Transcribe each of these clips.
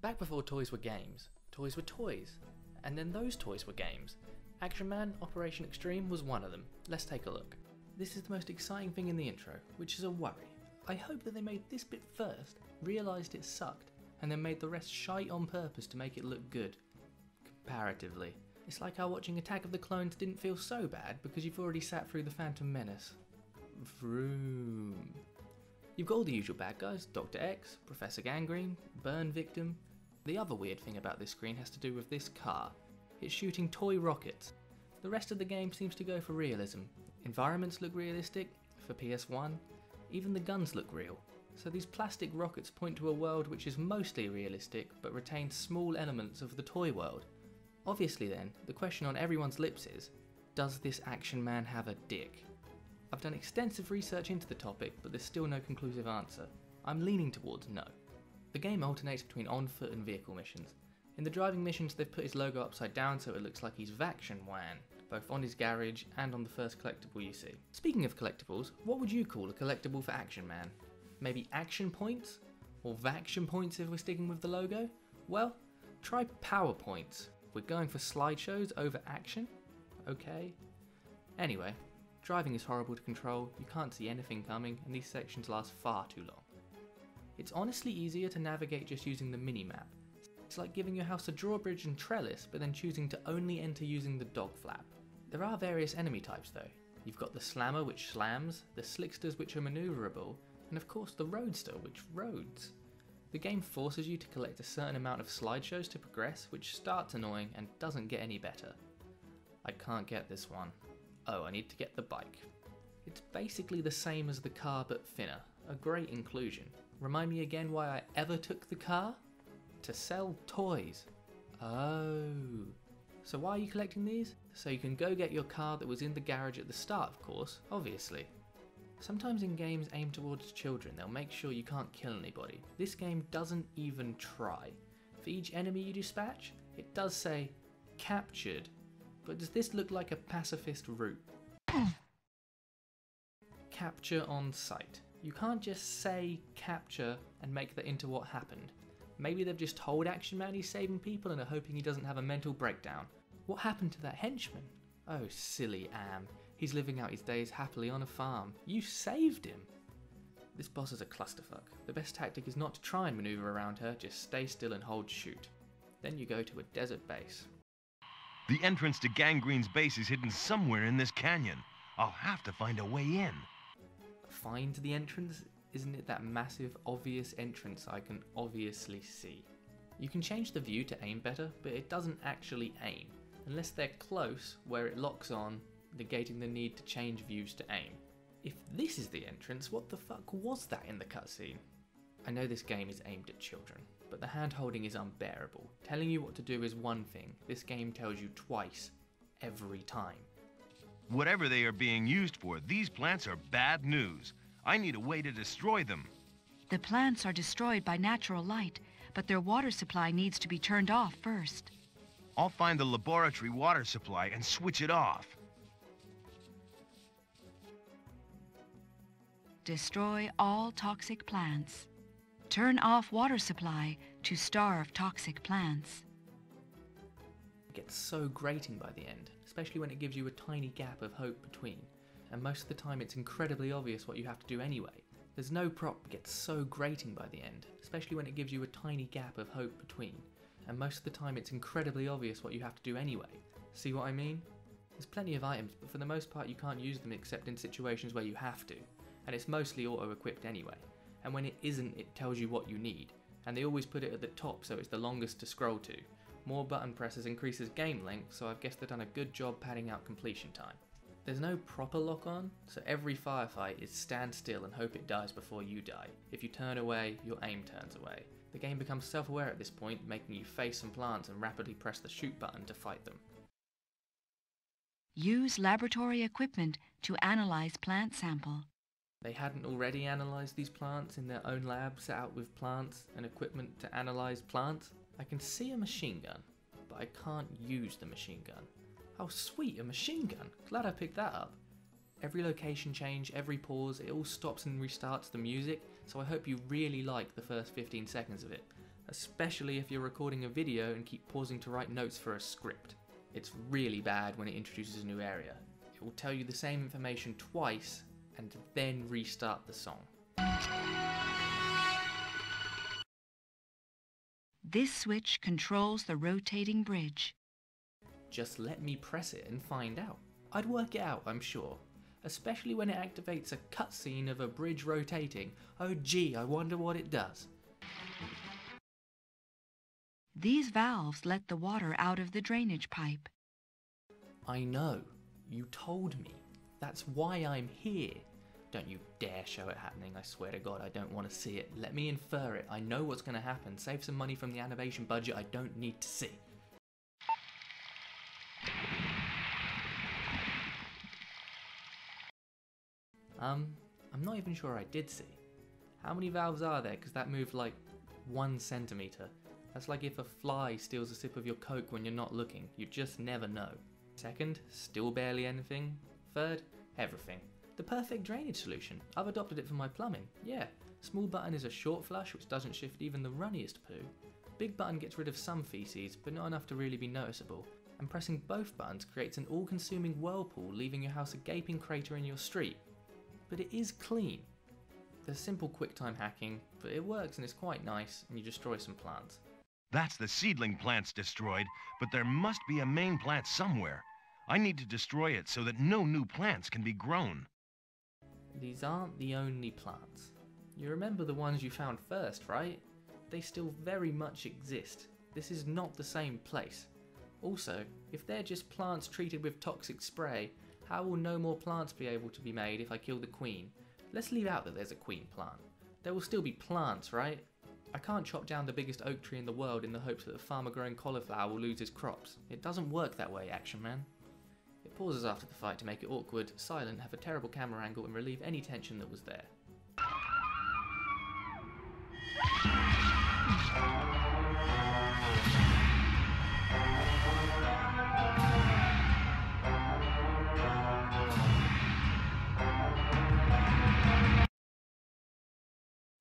Back before toys were games, toys were toys, and then those toys were games. Action Man Operation Extreme was one of them. Let's take a look. This is the most exciting thing in the intro, which is a worry. I hope that they made this bit first, realised it sucked, and then made the rest shite on purpose to make it look good. Comparatively. It's like how watching Attack of the Clones didn't feel so bad because you've already sat through The Phantom Menace. Vroom. You've got all the usual bad guys, Dr. X, Professor Gangrene, Burn Victim. The other weird thing about this screen has to do with this car. It's shooting toy rockets. The rest of the game seems to go for realism. Environments look realistic, for PS1. Even the guns look real. So these plastic rockets point to a world which is mostly realistic but retains small elements of the toy world. Obviously then, the question on everyone's lips is, does this Action Man have a dick? I've done extensive research into the topic, but there's still no conclusive answer. I'm leaning towards no. The game alternates between on-foot and vehicle missions. In the driving missions they've put his logo upside down so it looks like he's Vaction Wan, both on his garage and on the first collectible you see. Speaking of collectibles, what would you call a collectible for Action Man? Maybe Action Points? Or Vaction Points if we're sticking with the logo? Well, try Power Points. We're going for slideshows over action? Okay. Anyway, driving is horrible to control, you can't see anything coming, and these sections last far too long. It's honestly easier to navigate just using the mini-map. It's like giving your house a drawbridge and trellis, but then choosing to only enter using the dog flap. There are various enemy types though. You've got the slammer which slams, the slicksters which are manoeuvrable, and of course the roadster which roads. The game forces you to collect a certain amount of slideshows to progress, which starts annoying and doesn't get any better. I can't get this one. Oh, I need to get the bike. It's basically the same as the car but thinner. A great inclusion. Remind me again why I ever took the car? To sell toys. Oh. So why are you collecting these? So you can go get your car that was in the garage at the start, of course, obviously. Sometimes in games aimed towards children, they'll make sure you can't kill anybody. This game doesn't even try. For each enemy you dispatch, it does say, captured. But does this look like a pacifist route? Capture on sight. You can't just say capture and make that into what happened. Maybe they've just told Action Man he's saving people and are hoping he doesn't have a mental breakdown. What happened to that henchman? Oh, silly Am. He's living out his days happily on a farm. You saved him! This boss is a clusterfuck. The best tactic is not to try and maneuver around her, just stay still and hold shoot. Then you go to a desert base. The entrance to Gangrene's base is hidden somewhere in this canyon. I'll have to find a way in. Find the entrance? Isn't it that massive, obvious entrance I can obviously see? You can change the view to aim better, but it doesn't actually aim, unless they're close where it locks on, negating the need to change views to aim. If this is the entrance, what the fuck was that in the cutscene? I know this game is aimed at children, but the hand holding is unbearable. Telling you what to do is one thing, this game tells you twice, every time. Whatever they are being used for, these plants are bad news. I need a way to destroy them. The plants are destroyed by natural light, but their water supply needs to be turned off first. I'll find the laboratory water supply and switch it off. Destroy all toxic plants. Turn off water supply to starve toxic plants. It gets so grating by the end, especially when it gives you a tiny gap of hope between. And most of the time it's incredibly obvious what you have to do anyway. There's no prop that gets so grating by the end, especially when it gives you a tiny gap of hope between. And most of the time it's incredibly obvious what you have to do anyway. See what I mean? There's plenty of items, but for the most part you can't use them except in situations where you have to. And it's mostly auto-equipped anyway. And when it isn't, it tells you what you need. And they always put it at the top so it's the longest to scroll to. More button presses increases game length, so I guess they've done a good job padding out completion time. There's no proper lock-on, so every firefight is stand still and hope it dies before you die. If you turn away, your aim turns away. The game becomes self-aware at this point, making you face some plants and rapidly press the shoot button to fight them. Use laboratory equipment to analyze plant sample. They hadn't already analysed these plants in their own lab set out with plants and equipment to analyse plants? I can see a machine gun, but I can't use the machine gun. Oh sweet, a machine gun! Glad I picked that up. Every location change, every pause, it all stops and restarts the music, so I hope you really like the first 15 seconds of it. especially if you're recording a video and keep pausing to write notes for a script. It's really bad when it introduces a new area. It will tell you the same information twice and then restart the song. This switch controls the rotating bridge. Just let me press it and find out. I'd work it out, I'm sure. Especially when it activates a cutscene of a bridge rotating. Oh gee, I wonder what it does. These valves let the water out of the drainage pipe. I know. You told me. That's why I'm here. Don't you dare show it happening, I swear to God, I don't want to see it. Let me infer it. I know what's going to happen. Save some money from the animation budget I don't need to see. I'm not even sure I did see. How many valves are there? Because that moved like 1 centimeter. That's like if a fly steals a sip of your Coke when you're not looking. You just never know. Second, still barely anything. Third, everything. The perfect drainage solution. I've adopted it for my plumbing. Yeah, small button is a short flush which doesn't shift even the runniest poo. Big button gets rid of some feces, but not enough to really be noticeable. And pressing both buttons creates an all-consuming whirlpool, leaving your house a gaping crater in your street. But it is clean. There's simple QuickTime hacking, but it works and it's quite nice, and you destroy some plants. That's the seedling plants destroyed, but there must be a main plant somewhere. I need to destroy it so that no new plants can be grown. These aren't the only plants. You remember the ones you found first, right? They still very much exist. This is not the same place. Also, if they're just plants treated with toxic spray, how will no more plants be able to be made if I kill the queen? Let's leave out that there's a queen plant. There will still be plants, right? I can't chop down the biggest oak tree in the world in the hopes that the farmer growing cauliflower will lose his crops. It doesn't work that way, Action Man. It pauses after the fight to make it awkward, silent, have a terrible camera angle and relieve any tension that was there.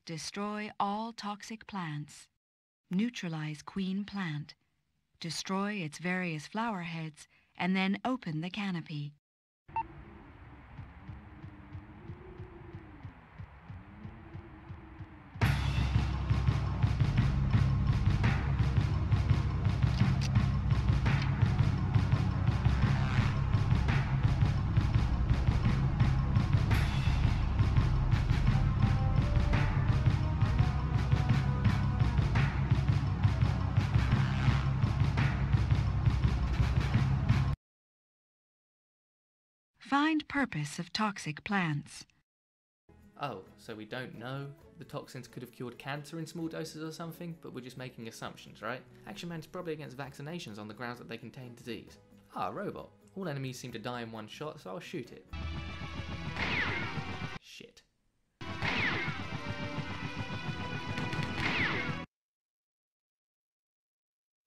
Destroy all toxic plants. Neutralize queen plant. Destroy its various flower heads, and then open the canopy. Find purpose of toxic plants. Oh, so we don't know? The toxins could have cured cancer in small doses or something, but we're just making assumptions, right? Action Man's probably against vaccinations on the grounds that they contain disease. Ah, a robot. All enemies seem to die in one shot, so I'll shoot it. Shit.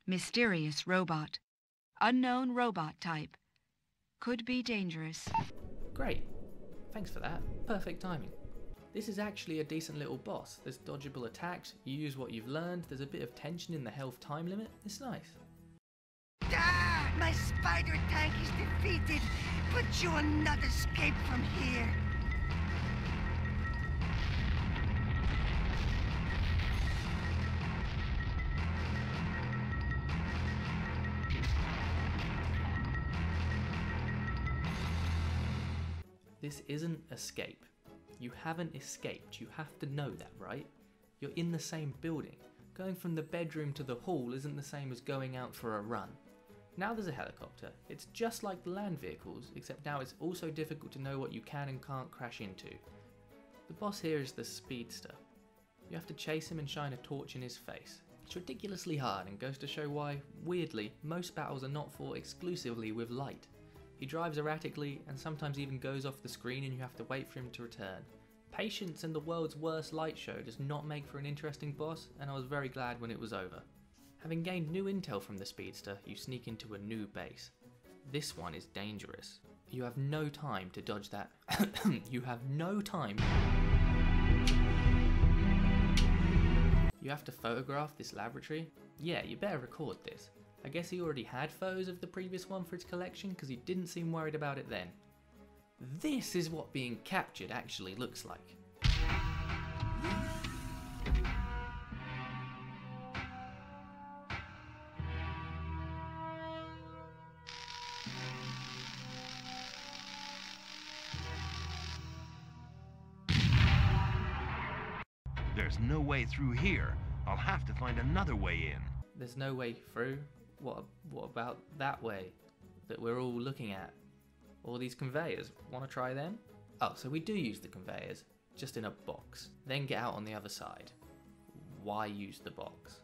Mysterious robot. Unknown robot type. Could be dangerous. Great. Thanks for that. Perfect timing. This is actually a decent little boss. There's dodgeable attacks, you use what you've learned, there's a bit of tension in the health time limit. It's nice. Ah! My spider tank is defeated, but you will not escape from here. This isn't escape. You haven't escaped, you have to know that, right? You're in the same building. Going from the bedroom to the hall isn't the same as going out for a run. Now there's a helicopter. It's just like the land vehicles, except now it's also difficult to know what you can and can't crash into. The boss here is the speedster. You have to chase him and shine a torch in his face. It's ridiculously hard and goes to show why, weirdly, most battles are not fought exclusively with light. He drives erratically and sometimes even goes off the screen and you have to wait for him to return. Patience and the world's worst light show does not make for an interesting boss, and I was very glad when it was over. Having gained new intel from the speedster, you sneak into a new base. This one is dangerous. You have no time to dodge that. You have You have to photograph this laboratory. Yeah, you better record this. I guess he already had photos of the previous one for his collection because he didn't seem worried about it then. This is what being captured actually looks like. There's no way through here. I'll have to find another way in. There's no way through? What about that way that we're all looking at? All these conveyors, want to try them? Oh, so we do use the conveyors, just in a box, then get out on the other side. Why use the box?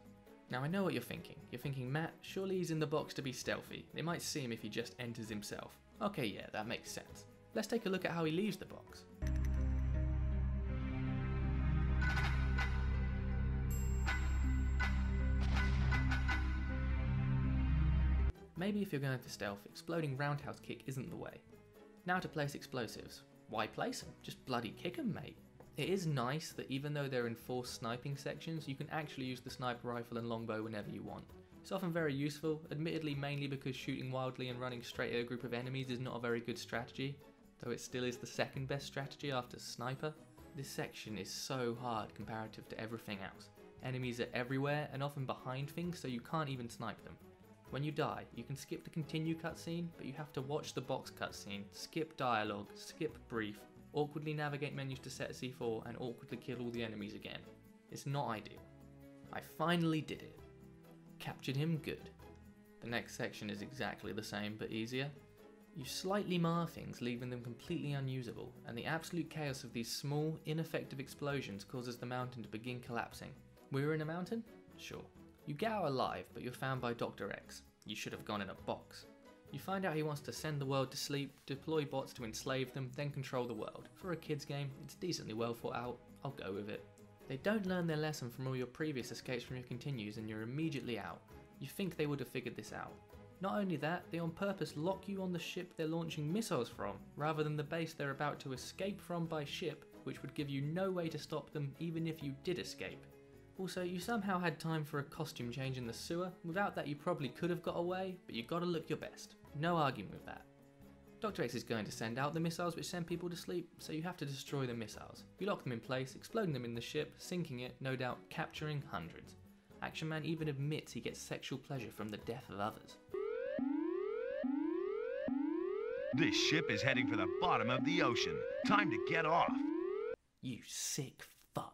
Now I know what you're thinking. You're thinking, Matt, surely he's in the box to be stealthy. They might see him if he just enters himself. Okay, yeah, that makes sense. Let's take a look at how he leaves the box. Maybe if you're going for stealth, exploding roundhouse kick isn't the way. Now to place explosives. Why place them? Just bloody kick them, mate. It is nice that even though they're in forced sniping sections, you can actually use the sniper rifle and longbow whenever you want. It's often very useful, admittedly mainly because shooting wildly and running straight at a group of enemies is not a very good strategy, though it still is the second best strategy after sniper. This section is so hard comparative to everything else. Enemies are everywhere and often behind things, so you can't even snipe them. When you die, you can skip the continue cutscene, but you have to watch the box cutscene, skip dialogue, skip brief, awkwardly navigate menus to set C4, and awkwardly kill all the enemies again. It's not ideal. I finally did it. Captured him good. The next section is exactly the same, but easier. You slightly mar things, leaving them completely unusable, and the absolute chaos of these small, ineffective explosions causes the mountain to begin collapsing. We're in a mountain? Sure. You get out alive, but you're found by Dr. X. You should have gone in a box. You find out he wants to send the world to sleep, deploy bots to enslave them, then control the world. For a kid's game, it's decently well thought out. I'll go with it. They don't learn their lesson from all your previous escapes from your continues and you're immediately out. You think they would have figured this out. Not only that, they on purpose lock you on the ship they're launching missiles from, rather than the base they're about to escape from by ship, which would give you no way to stop them even if you did escape. Also, you somehow had time for a costume change in the sewer. Without that you probably could have got away, but you gotta look your best. No arguing with that. Dr. X is going to send out the missiles which send people to sleep, so you have to destroy the missiles. You lock them in place, exploding them in the ship, sinking it, no doubt capturing hundreds. Action Man even admits he gets sexual pleasure from the death of others. This ship is heading for the bottom of the ocean. Time to get off. You sick fuck.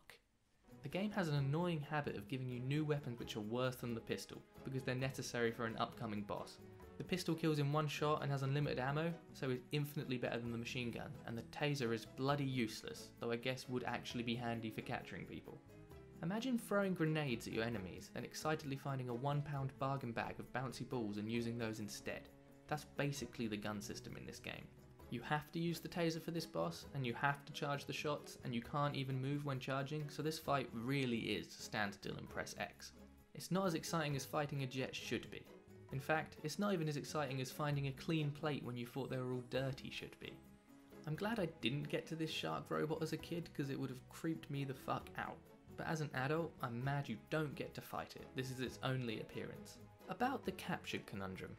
The game has an annoying habit of giving you new weapons which are worse than the pistol, because they're necessary for an upcoming boss. The pistol kills in one shot and has unlimited ammo, so is infinitely better than the machine gun, and the taser is bloody useless, though I guess would actually be handy for capturing people. Imagine throwing grenades at your enemies, then excitedly finding a £1 bargain bag of bouncy balls and using those instead. That's basically the gun system in this game. You have to use the taser for this boss, and you have to charge the shots, and you can't even move when charging, so this fight really is stand still and press X. It's not as exciting as fighting a jet should be. In fact, it's not even as exciting as finding a clean plate when you thought they were all dirty should be. I'm glad I didn't get to this shark robot as a kid, because it would have creeped me the fuck out. But as an adult, I'm mad you don't get to fight it. This is its only appearance. About the captured conundrum.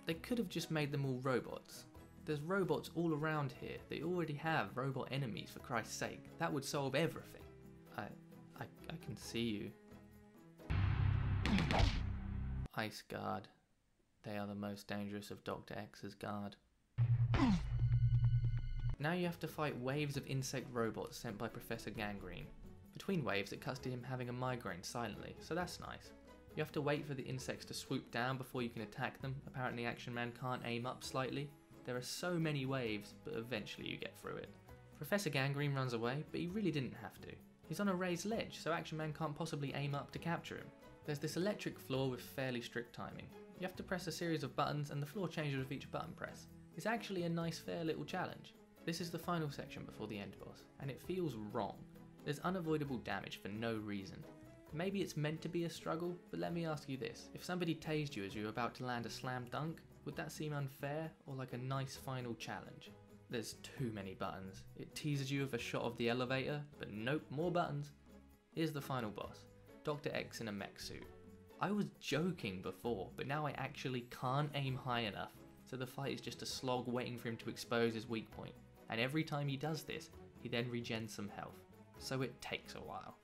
They could have just made them all robots. There's robots all around here. They already have robot enemies, for Christ's sake. That would solve everything. I can see you. Ice Guard. They are the most dangerous of Dr. X's guard. Now you have to fight waves of insect robots sent by Professor Gangrene. Between waves it cuts to him having a migraine silently, so that's nice. You have to wait for the insects to swoop down before you can attack them. Apparently Action Man can't aim up slightly. There are so many waves, but eventually you get through it. Professor Gangrene runs away, but he really didn't have to. He's on a raised ledge, so Action Man can't possibly aim up to capture him. There's this electric floor with fairly strict timing. You have to press a series of buttons and the floor changes with each button press. It's actually a nice fair little challenge. This is the final section before the end boss, and it feels wrong. There's unavoidable damage for no reason. Maybe it's meant to be a struggle, but let me ask you this. If somebody tased you as you were about to land a slam dunk, would that seem unfair or like a nice final challenge? There's too many buttons. It teases you with a shot of the elevator, but nope, more buttons. Here's the final boss. Dr. X in a mech suit. I was joking before, but now I actually can't aim high enough, so the fight is just a slog waiting for him to expose his weak point, and every time he does this, he then regens some health, so it takes a while.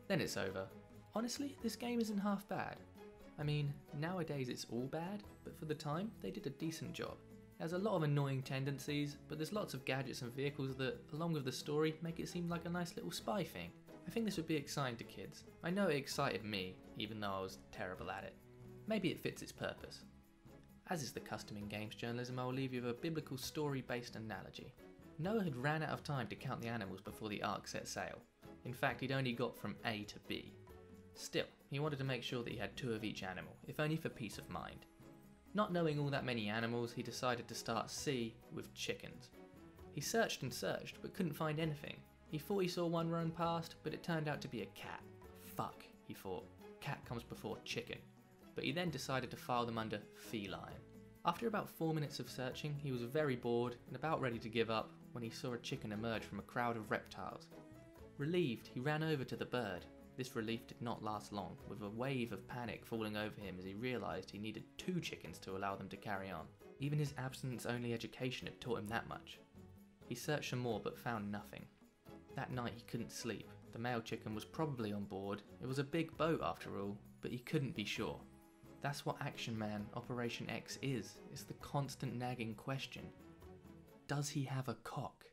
Then it's over. Honestly, this game isn't half bad. I mean, nowadays it's all bad, but for the time, they did a decent job. It has a lot of annoying tendencies, but there's lots of gadgets and vehicles that, along with the story, make it seem like a nice little spy thing. I think this would be exciting to kids. I know it excited me, even though I was terrible at it. Maybe it fits its purpose. As is the custom in games journalism, I will leave you with a biblical story-based analogy. Noah had ran out of time to count the animals before the ark set sail. In fact, he'd only got from A to B. Still, he wanted to make sure that he had 2 of each animal, if only for peace of mind. Not knowing all that many animals, he decided to start C with chickens. He searched and searched, but couldn't find anything. He thought he saw one run past, but it turned out to be a cat. Fuck, he thought. Cat comes before chicken. But he then decided to file them under feline. After about 4 minutes of searching, he was very bored and about ready to give up when he saw a chicken emerge from a crowd of reptiles. Relieved, he ran over to the bird. This relief did not last long, with a wave of panic falling over him as he realised he needed 2 chickens to allow them to carry on. Even his abstinence-only education had taught him that much. He searched some more but found nothing. That night he couldn't sleep. The male chicken was probably on board. It was a big boat after all, but he couldn't be sure. That's what Action Man Operation X is. It's the constant nagging question. Does he have a cock?